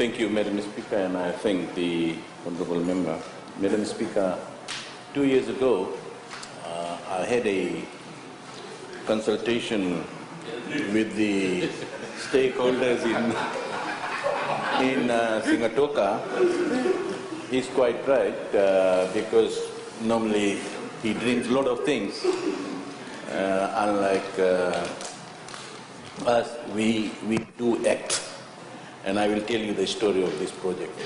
Thank you, Madam Speaker, and I thank the honourable member. Madam Speaker, 2 years ago, I had a consultation with the stakeholders in Sigatoka. He's quite right, because normally he dreams a lot of things. Unlike us, we do act. And I will tell you the story of this project.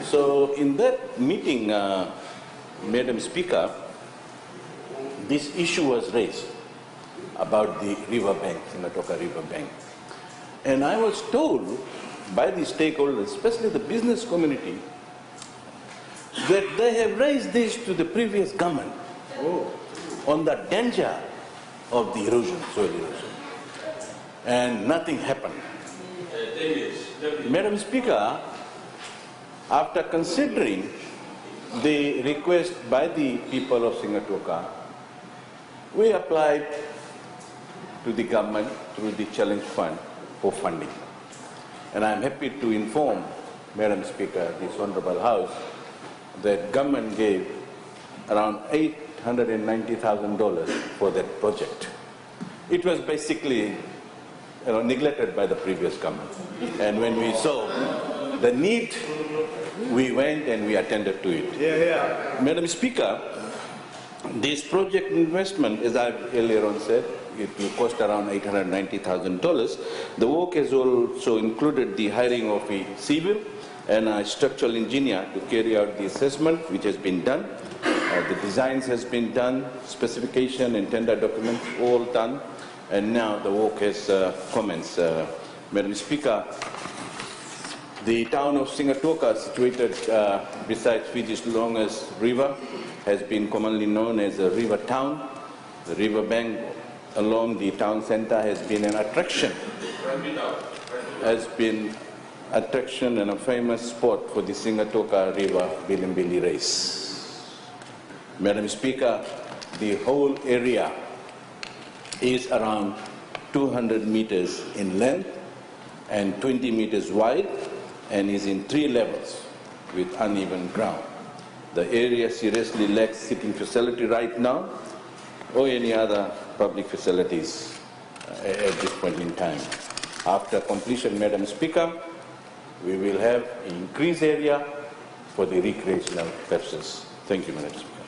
So in that meeting, Madam Speaker, this issue was raised about the river bank, Sigatoka river bank. And I was told by the stakeholders, especially the business community, that they have raised this to the previous government on the danger of the erosion, soil erosion. And nothing happened. Madam Speaker, after considering the request by the people of Sigatoka, we applied to the government through the Challenge Fund for funding. And I'm happy to inform Madam Speaker, this Honourable House, that government gave around $890,000 for that project. It was basically neglected by the previous government. And when we saw the need, we went and we attended to it. Madam Speaker, this project investment, as I earlier on said, it will cost around $890,000. The work has also included the hiring of a civil and a structural engineer to carry out the assessment, which has been done. The designs has been done, specification and tender documents all done. And now the work has commenced. Madam Speaker, the town of Sigatoka, situated beside Fiji's longest river, has been commonly known as a river town. The river bank along the town centre has been an attraction, and a famous spot for the Sigatoka River Bilimbili race. Madam Speaker, the whole area is around 200 meters in length and 20 meters wide, and is in 3 levels with uneven ground. The area seriously lacks sitting facility right now or any other public facilities at this point in time. After completion, Madam Speaker, we will have increased area for the recreational purposes. Thank you, Madam Speaker.